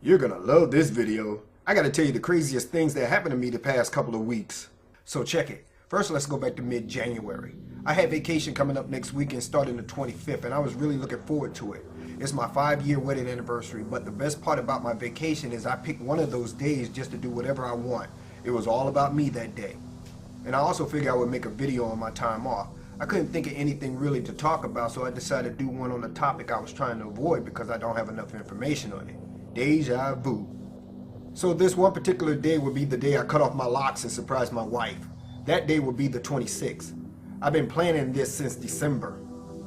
You're gonna love this video. I gotta tell you the craziest things that happened to me the past couple of weeks. So check it. First, let's go back to mid-January. I had vacation coming up next weekend starting the 25th, and I was really looking forward to it. It's my 5-year wedding anniversary, but the best part about my vacation is I picked one of those days just to do whatever I want. It was all about me that day. And I also figured I would make a video on my time off. I couldn't think of anything really to talk about, so I decided to do one on a topic I was trying to avoid because I don't have enough information on it. Deja vu. So this one particular day would be the day I cut off my locks and surprised my wife. That day would be the 26th. I've been planning this since December.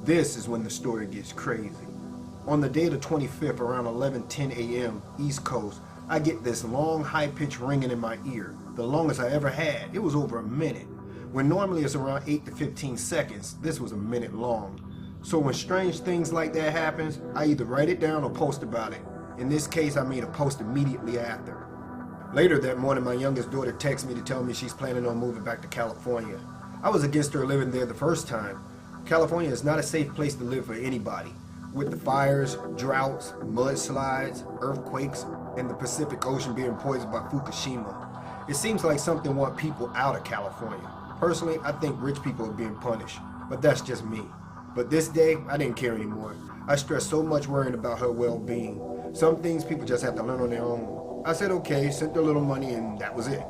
This is when the story gets crazy. On the day of the 25th, around 11:10 a.m. East Coast, I get this long high-pitched ringing in my ear, the longest I ever had. It was over a minute. When normally it's around 8 to 15 seconds, this was a minute long. So when strange things like that happens, I either write it down or post about it. In this case, I made a post immediately after. Later that morning, my youngest daughter texted me to tell me she's planning on moving back to California. I was against her living there the first time. California is not a safe place to live for anybody. With the fires, droughts, mudslides, earthquakes, and the Pacific Ocean being poisoned by Fukushima. It seems like something wants people out of California. Personally, I think rich people are being punished, but that's just me. But this day, I didn't care anymore. I stressed so much worrying about her well-being. Some things people just have to learn on their own. I said okay, sent her a little money, and that was it.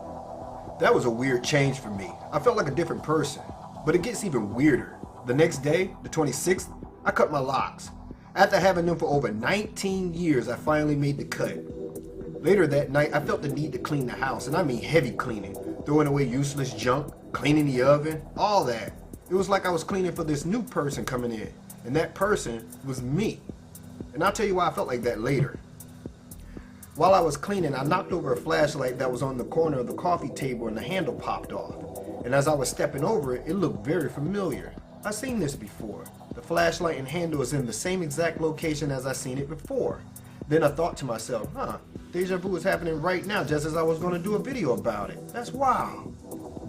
That was a weird change for me. I felt like a different person. But it gets even weirder. The next day, the 26th, I cut my locks. After having them for over 19 years, I finally made the cut. Later that night, I felt the need to clean the house, and I mean heavy cleaning. Throwing away useless junk, cleaning the oven, all that. It was like I was cleaning for this new person coming in, and that person was me. And I'll tell you why I felt like that later. While I was cleaning, I knocked over a flashlight that was on the corner of the coffee table and the handle popped off. And as I was stepping over it, it looked very familiar. I've seen this before. The flashlight and handle is in the same exact location as I seen it before. Then I thought to myself, deja vu is happening right now just as I was going to do a video about it. That's wild.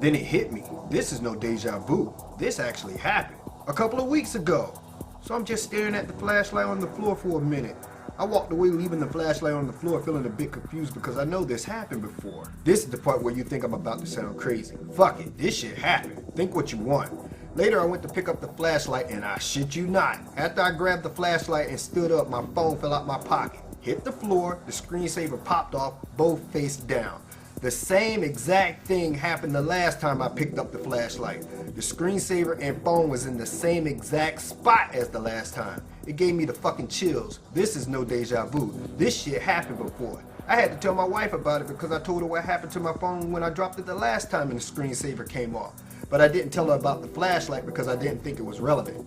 Then it hit me. This is no deja vu. This actually happened a couple of weeks ago. So I'm just staring at the flashlight on the floor for a minute. I walked away leaving the flashlight on the floor feeling a bit confused because I know this happened before. This is the part where you think I'm about to sound crazy. Fuck it, this shit happened. Think what you want. Later I went to pick up the flashlight and I shit you not. After I grabbed the flashlight and stood up, my phone fell out my pocket. Hit the floor, the screensaver popped off, both face down. The same exact thing happened the last time I picked up the flashlight. The screensaver and phone was in the same exact spot as the last time. It gave me the fucking chills. This is no deja vu. This shit happened before. I had to tell my wife about it because I told her what happened to my phone when I dropped it the last time and the screensaver came off. But I didn't tell her about the flashlight because I didn't think it was relevant.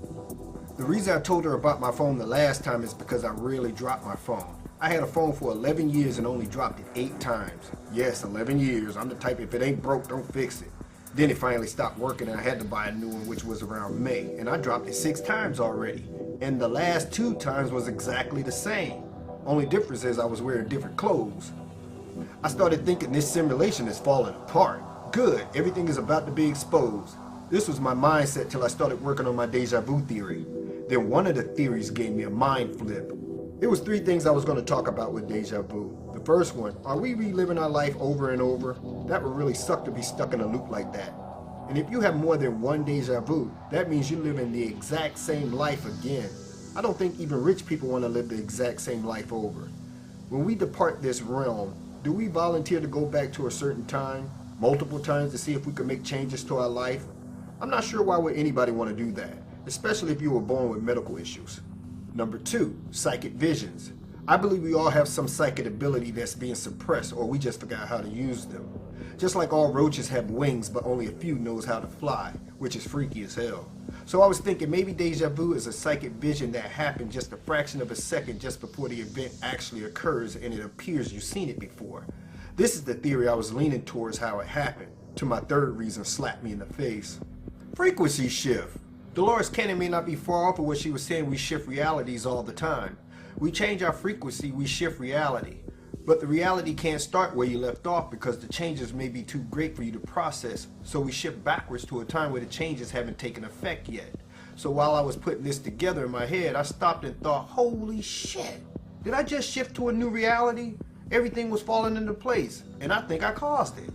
The reason I told her about my phone the last time is because I rarely dropped my phone. I had a phone for 11 years and only dropped it 8 times. Yes, 11 years. I'm the type, if it ain't broke, don't fix it. Then it finally stopped working and I had to buy a new one, which was around May. And I dropped it 6 times already. And the last 2 times was exactly the same. Only difference is I was wearing different clothes. I started thinking this simulation is falling apart. Good, everything is about to be exposed. This was my mindset till I started working on my deja vu theory. Then one of the theories gave me a mind flip. There was 3 things I was going to talk about with deja vu. The first one, are we reliving our life over and over? That would really suck to be stuck in a loop like that. And if you have more than one deja vu, that means you're living the exact same life again. I don't think even rich people want to live the exact same life over. When we depart this realm, do we volunteer to go back to a certain time, multiple times to see if we can make changes to our life? I'm not sure why would anybody want to do that, especially if you were born with medical issues. Number 2, psychic visions. I believe we all have some psychic ability that's being suppressed or we just forgot how to use them. Just like all roaches have wings but only a few knows how to fly, which is freaky as hell. So I was thinking maybe deja vu is a psychic vision that happened just a fraction of a second just before the event actually occurs and it appears you've seen it before. This is the theory I was leaning towards how it happened, till my third reason slapped me in the face. Frequency shift. Dolores Cannon may not be far off of what she was saying. We shift realities all the time. We change our frequency, we shift reality. But the reality can't start where you left off because the changes may be too great for you to process. So we shift backwards to a time where the changes haven't taken effect yet. So while I was putting this together in my head, I stopped and thought, holy shit, did I just shift to a new reality? Everything was falling into place, and I think I caused it.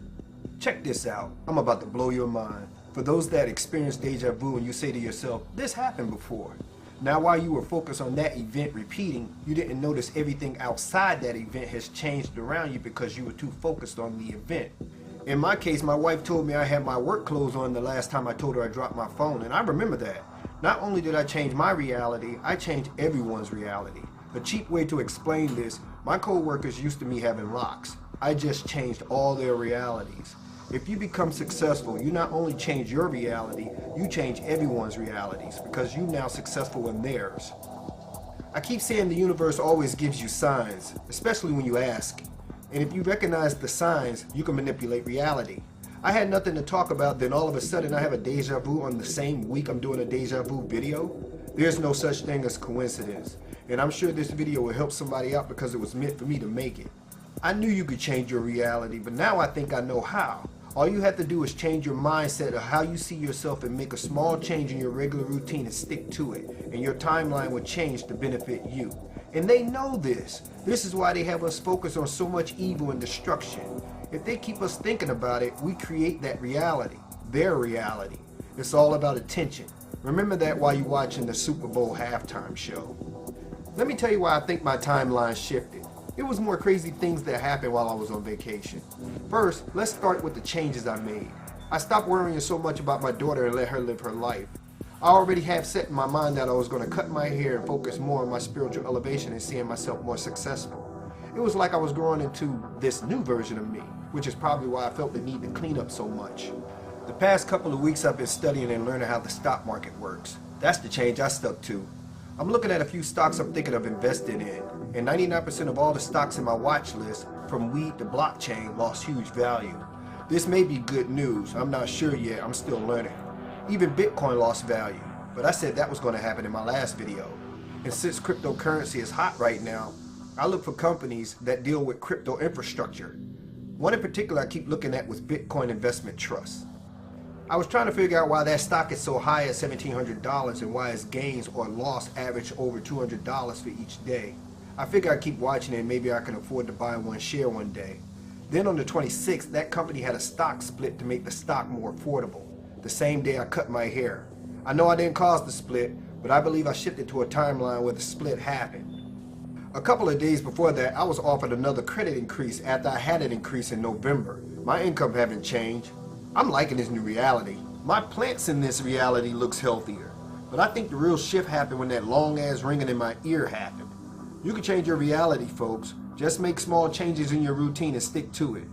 Check this out. I'm about to blow your mind. For those that experience deja vu and you say to yourself, this happened before. Now while you were focused on that event repeating, you didn't notice everything outside that event has changed around you because you were too focused on the event. In my case, my wife told me I had my work clothes on the last time I told her I dropped my phone, and I remember that. Not only did I change my reality, I changed everyone's reality. A cheap way to explain this, my co-workers used to me having locks. I just changed all their realities. If you become successful, you not only change your reality, you change everyone's realities because you're now successful in theirs. I keep saying the universe always gives you signs, especially when you ask. And if you recognize the signs, you can manipulate reality. I had nothing to talk about, then all of a sudden I have a deja vu on the same week I'm doing a deja vu video. There's no such thing as coincidence. And I'm sure this video will help somebody out because it was meant for me to make it. I knew you could change your reality, but now I think I know how. All you have to do is change your mindset of how you see yourself and make a small change in your regular routine and stick to it. And your timeline will change to benefit you. And they know this. This is why they have us focus on so much evil and destruction. If they keep us thinking about it, we create that reality, their reality. It's all about attention. Remember that while you're watching the Super Bowl halftime show. Let me tell you why I think my timeline shifted. It was more crazy things that happened while I was on vacation. First, let's start with the changes I made. I stopped worrying so much about my daughter and let her live her life. I already have set in my mind that I was going to cut my hair and focus more on my spiritual elevation and seeing myself more successful. It was like I was growing into this new version of me, which is probably why I felt the need to clean up so much. The past couple of weeks I've been studying and learning how the stock market works. That's the change I stuck to. I'm looking at a few stocks I'm thinking of investing in, and 99% of all the stocks in my watch list, from weed to blockchain, lost huge value. This may be good news, I'm not sure yet, I'm still learning. Even Bitcoin lost value, but I said that was going to happen in my last video. And since cryptocurrency is hot right now, I look for companies that deal with crypto infrastructure. One in particular I keep looking at was Bitcoin Investment Trust. I was trying to figure out why that stock is so high at $1,700 and why its gains or loss average over $200 for each day. I figure I keep watching it and maybe I can afford to buy one share one day. Then on the 26th, that company had a stock split to make the stock more affordable. The same day I cut my hair. I know I didn't cause the split, but I believe I shifted to a timeline where the split happened. A couple of days before that, I was offered another credit increase after I had an increase in November. My income haven't changed. I'm liking this new reality. My plants in this reality looks healthier. But I think the real shift happened when that long ass ringing in my ear happened. You can change your reality, folks. Just make small changes in your routine and stick to it.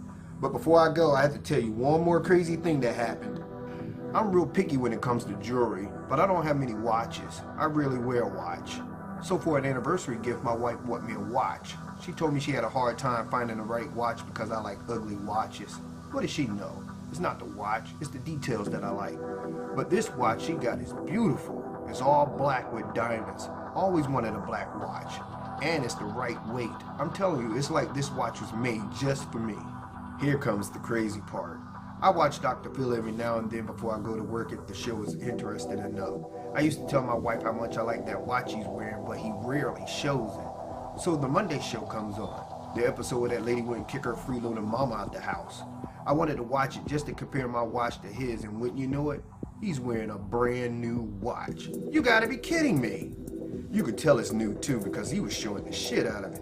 But before I go, I have to tell you one more crazy thing that happened. I'm real picky when it comes to jewelry, but I don't have many watches. I rarely wear a watch. So for an anniversary gift, my wife bought me a watch. She told me she had a hard time finding the right watch because I like ugly watches. What does she know? It's not the watch, it's the details that I like. But this watch she got is beautiful. It's all black with diamonds. Always wanted a black watch. And it's the right weight. I'm telling you, it's like this watch was made just for me. Here comes the crazy part. I watch Dr. Phil every now and then before I go to work if the show is interesting enough. I used to tell my wife how much I like that watch he's wearing, but he rarely shows it. So the Monday show comes on. The episode where that lady wouldn't kick her freeloading mama out the house. I wanted to watch it just to compare my watch to his, and wouldn't you know it, he's wearing a brand new watch. You gotta be kidding me. You could tell it's new too because he was showing the shit out of it.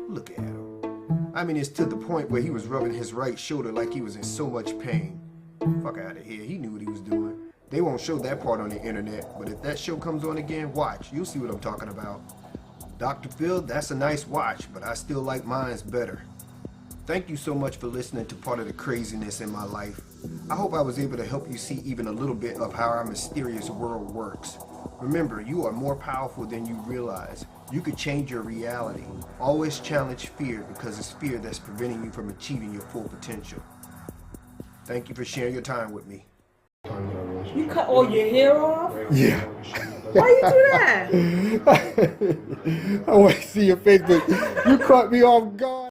Look at him. I mean, it's to the point where he was rubbing his right shoulder like he was in so much pain. Fuck out of here, he knew what he was doing. They won't show that part on the internet, but if that show comes on again, watch. You'll see what I'm talking about. Dr. Phil, that's a nice watch, but I still like mine's better. Thank you so much for listening to part of the craziness in my life. I hope I was able to help you see even a little bit of how our mysterious world works. Remember, you are more powerful than you realize. You could change your reality. Always challenge fear because it's fear that's preventing you from achieving your full potential. Thank you for sharing your time with me. You cut all your hair off? Yeah. Why you do that? I want to see your face, but you caught me off guard.